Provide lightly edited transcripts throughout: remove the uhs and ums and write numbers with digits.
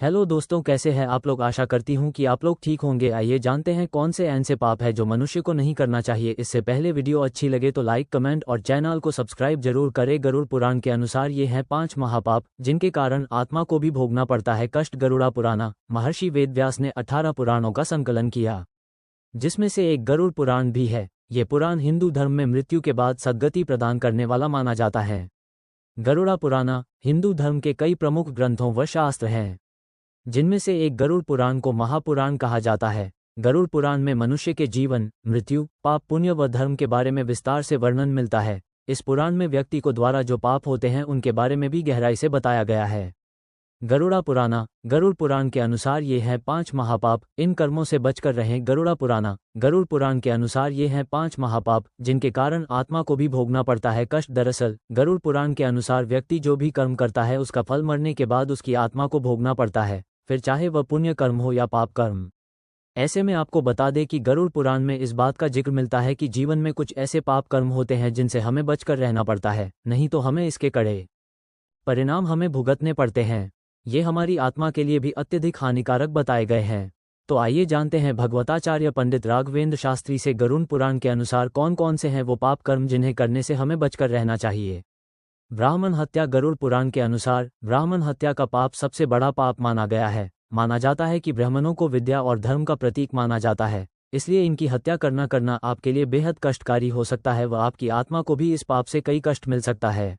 Hello दोस्तों, कैसे हैं आप लोग। आशा करती हूं कि आप लोग ठीक होंगे। आइए जानते हैं कौन से ऐसे पाप है जो मनुष्य को नहीं करना चाहिए। इससे पहले वीडियो अच्छी लगे तो लाइक, कमेंट और चैनल को सब्सक्राइब जरूर करें। गरुड़ पुराण के अनुसार ये हैं 5 महापाप जिनके कारण आत्मा को भी भोगना पड़ता है कष्ट। गरुड़ा पुराण। महर्षि वेदव्यास ने 18 पुराणों का संकलन किया, जिसमें से एक गरुड़ पुराण भी है। ये पुराण हिंदू धर्म में मृत्यु के बाद सद्गति प्रदान करने वाला माना जाता है। गरुड़ा पुराण हिंदू धर्म के कई प्रमुख ग्रंथों व शास्त्र हैं, जिनमें से एक गरुड़ पुराण को महापुराण कहा जाता है। गरुड़ पुराण में मनुष्य के जीवन, मृत्यु, पाप, पुण्य व धर्म के बारे में विस्तार से वर्णन मिलता है। इस पुराण में व्यक्ति को द्वारा जो पाप होते हैं उनके बारे में भी गहराई से बताया गया है। गरुड़ पुराण के अनुसार ये हैं 5 महापाप, इन कर्मों से बचकर रहें। गरुड़ पुराण के अनुसार ये हैं 5 महापाप जिनके कारण आत्मा को भी भोगना पड़ता है कष्ट। दरअसल गरुड़ पुराण के अनुसार व्यक्ति जो भी कर्म करता है उसका फल मरने के बाद उसकी आत्मा को भोगना पड़ता है, फिर चाहे वह पुण्य कर्म हो या पाप कर्म। ऐसे में आपको बता दें कि गरुड़ पुराण में इस बात का जिक्र मिलता है कि जीवन में कुछ ऐसे पाप कर्म होते हैं जिनसे हमें बचकर रहना पड़ता है, नहीं तो हमें इसके कड़े परिणाम हमें भुगतने पड़ते हैं। ये हमारी आत्मा के लिए भी अत्यधिक हानिकारक बताए गए हैं। तो आइए जानते हैं भगवताचार्य पंडित राघवेंद्र शास्त्री से गरुड़ पुराण के अनुसार कौन कौन से हैं वो पाप कर्म जिन्हें करने से हमें बचकर रहना चाहिए। ब्राह्मण हत्या। गरुड़ पुराण के अनुसार ब्राह्मण हत्या का पाप सबसे बड़ा पाप माना गया है। माना जाता है कि ब्राह्मणों को विद्या और धर्म का प्रतीक माना जाता है, इसलिए इनकी हत्या करना आपके लिए बेहद कष्टकारी हो सकता है व आपकी आत्मा को भी इस पाप से कई कष्ट मिल सकता है।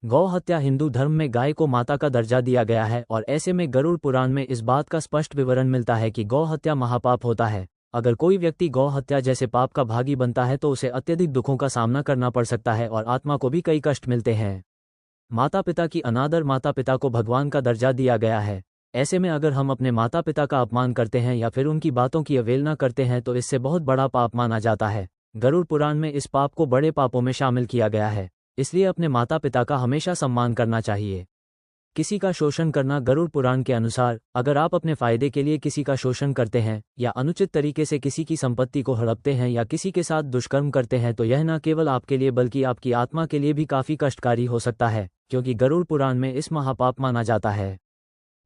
गौ हत्या। हिंदू धर्म में गाय को माता का दर्जा दिया गया है और ऐसे में गरुड़ पुराण में इस बात का स्पष्ट विवरण मिलता है कि गौ हत्या महापाप होता है। अगर कोई व्यक्ति गौ हत्या जैसे पाप का भागी बनता है तो उसे अत्यधिक दुखों का सामना करना पड़ सकता है और आत्मा को भी कई कष्ट मिलते हैं। माता पिता की अनादर। माता पिता को भगवान का दर्जा दिया गया है। ऐसे में अगर हम अपने माता पिता का अपमान करते हैं या फिर उनकी बातों की अवहेलना करते हैं तो इससे बहुत बड़ा पाप माना जाता है। गरुड़ पुराण में इस पाप को बड़े पापों में शामिल किया गया है, इसलिए अपने माता पिता का हमेशा सम्मान करना चाहिए। किसी का शोषण करना। गरुड़ पुराण के अनुसार अगर आप अपने फायदे के लिए किसी का शोषण करते हैं या अनुचित तरीके से किसी की संपत्ति को हड़पते हैं या किसी के साथ दुष्कर्म करते हैं तो यह न केवल आपके लिए बल्कि आपकी आत्मा के लिए भी काफी कष्टकारी हो सकता है, क्योंकि गरुड़ पुराण में इस महापाप माना जाता है।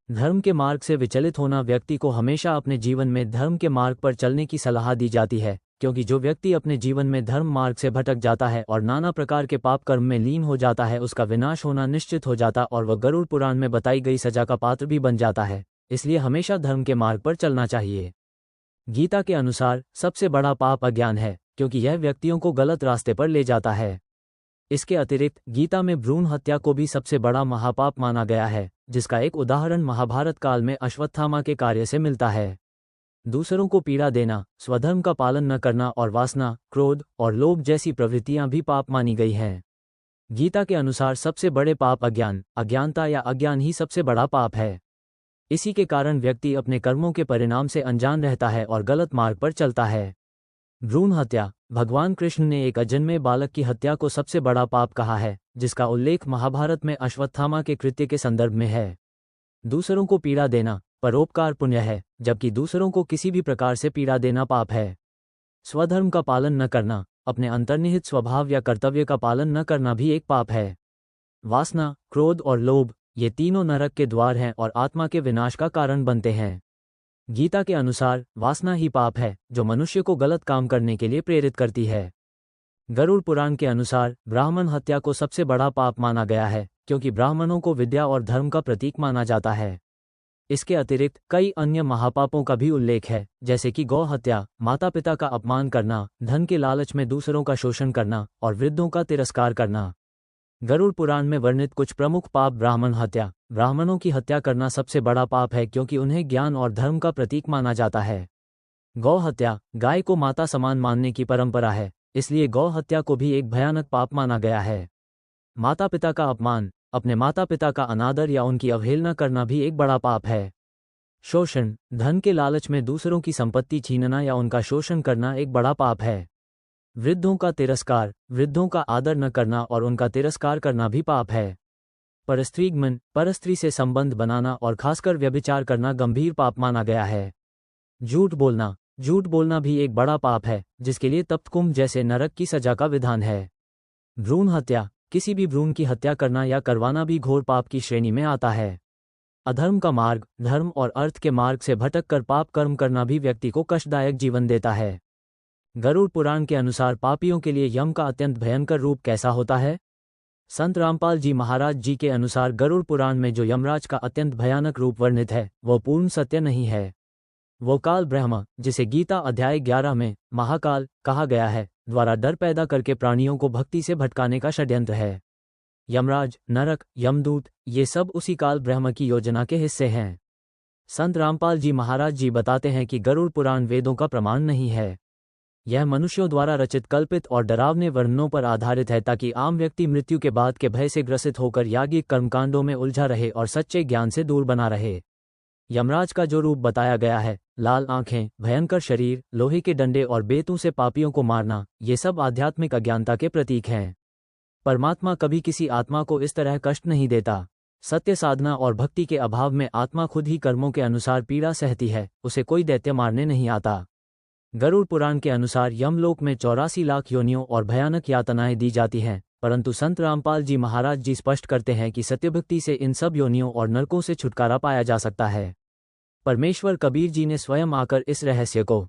धर्म के मार्ग से विचलित होना। व्यक्ति को हमेशा अपने जीवन में धर्म के मार्ग पर चलने की सलाह दी जाती है, क्योंकि जो व्यक्ति अपने जीवन में धर्म मार्ग से भटक जाता है और नाना प्रकार के पाप कर्म में लीन हो जाता है उसका विनाश होना निश्चित हो जाता और वह गरुड़ पुराण में बताई गई सजा का पात्र भी बन जाता है। इसलिए हमेशा धर्म के मार्ग पर चलना चाहिए। गीता के अनुसार सबसे बड़ा पाप अज्ञान है, क्योंकि यह व्यक्तियों को गलत रास्ते पर ले जाता है। इसके अतिरिक्त गीता में भ्रूण हत्या को भी सबसे बड़ा महापाप माना गया है, जिसका एक उदाहरण महाभारत काल में अश्वत्थामा के कार्य से मिलता है। दूसरों को पीड़ा देना, स्वधर्म का पालन न करना और वासना, क्रोध और लोभ जैसी प्रवृत्तियां भी पाप मानी गई हैं। गीता के अनुसार सबसे बड़े पाप अज्ञानता या अज्ञान ही सबसे बड़ा पाप है। इसी के कारण व्यक्ति अपने कर्मों के परिणाम से अनजान रहता है और गलत मार्ग पर चलता है। भ्रूण हत्या। भगवान कृष्ण ने एक अजन्मे बालक की हत्या को सबसे बड़ा पाप कहा है, जिसका उल्लेख महाभारत में अश्वत्थामा के कृत्य के संदर्भ में है। दूसरों को पीड़ा देना परोपकार पुण्य है, जबकि दूसरों को किसी भी प्रकार से पीड़ा देना पाप है। स्वधर्म का पालन न करना, अपने अंतर्निहित स्वभाव या कर्तव्य का पालन न करना भी एक पाप है। वासना, क्रोध और लोभ, ये तीनों नरक के द्वार हैं और आत्मा के विनाश का कारण बनते हैं। गीता के अनुसार वासना ही पाप है जो मनुष्य को गलत काम करने के लिए प्रेरित करती है। गरुड़ पुराण के अनुसार ब्राह्मण हत्या को सबसे बड़ा पाप माना गया है, क्योंकि ब्राह्मणों को विद्या और धर्म का प्रतीक माना जाता है। इसके अतिरिक्त कई अन्य महापापों का भी उल्लेख है, जैसे कि गौ हत्या, माता पिता का अपमान करना, धन के लालच में दूसरों का शोषण करना और वृद्धों का तिरस्कार करना। गरुड़ पुराण में वर्णित कुछ प्रमुख पाप। ब्राह्मण हत्या। ब्राह्मणों की हत्या करना सबसे बड़ा पाप है, क्योंकि उन्हें ज्ञान और धर्म का प्रतीक माना जाता है। गौ हत्या। गाय को माता समान मानने की परंपरा है, इसलिए गौ हत्या को भी एक भयानक पाप माना गया है। माता पिता का अपमान। अपने माता पिता का अनादर या उनकी अवहेलना करना भी एक बड़ा पाप है। शोषण। धन के लालच में दूसरों की संपत्ति छीनना या उनका शोषण करना एक बड़ा पाप है। वृद्धों का तिरस्कार। वृद्धों का आदर न करना और उनका तिरस्कार करना भी पाप है। परस्त्रीगमन। परस्त्री से संबंध बनाना और खासकर व्यभिचार करना गंभीर पाप माना गया है। झूठ बोलना। झूठ बोलना भी एक बड़ा पाप है, जिसके लिए तप्तकुंभ जैसे नरक की सजा का विधान है। भ्रूण हत्या। किसी भी भ्रूण की हत्या करना या करवाना भी घोर पाप की श्रेणी में आता है। अधर्म का मार्ग, धर्म और अर्थ के मार्ग से भटक कर पाप कर्म करना भी व्यक्ति को कष्टदायक जीवन देता है। गरुड़ पुराण के अनुसार पापियों के लिए यम का अत्यंत भयंकर रूप कैसा होता है? संत रामपाल जी महाराज जी के अनुसार गरुड़ पुराण में जो यमराज का अत्यंत भयानक रूप वर्णित है वो पूर्ण सत्य नहीं है। वो काल ब्रह्म, जिसे गीता अध्याय 11 में महाकाल कहा गया है, द्वारा डर पैदा करके प्राणियों को भक्ति से भटकाने का षड्यंत्र है। यमराज, नरक, यमदूत, ये सब उसी काल ब्रह्म की योजना के हिस्से हैं। संत रामपाल जी महाराज जी बताते हैं कि गरुड़ पुराण वेदों का प्रमाण नहीं है। यह मनुष्यों द्वारा रचित कल्पित और डरावने वर्णनों पर आधारित है ताकि आम व्यक्ति मृत्यु के बाद के भय से ग्रसित होकर याज्ञिक कर्मकांडों में उलझा रहे और सच्चे ज्ञान से दूर बना रहे। यमराज का जो रूप बताया गया है, लाल आंखें, भयंकर शरीर, लोहे के डंडे और बेतों से पापियों को मारना, ये सब आध्यात्मिक अज्ञानता के प्रतीक हैं। परमात्मा कभी किसी आत्मा को इस तरह कष्ट नहीं देता। सत्य साधना और भक्ति के अभाव में आत्मा खुद ही कर्मों के अनुसार पीड़ा सहती है, उसे कोई दैत्य मारने नहीं आता। गरुड़ पुराण के अनुसार यमलोक में 84 लाख योनियों और भयानक यातनाएं दी जाती हैं, परंतु संत रामपाल जी महाराज जी स्पष्ट करते हैं कि सत्यभक्ति से इन सब योनियों और नरकों से छुटकारा पाया जा सकता है। परमेश्वर कबीर जी ने स्वयं आकर इस रहस्य को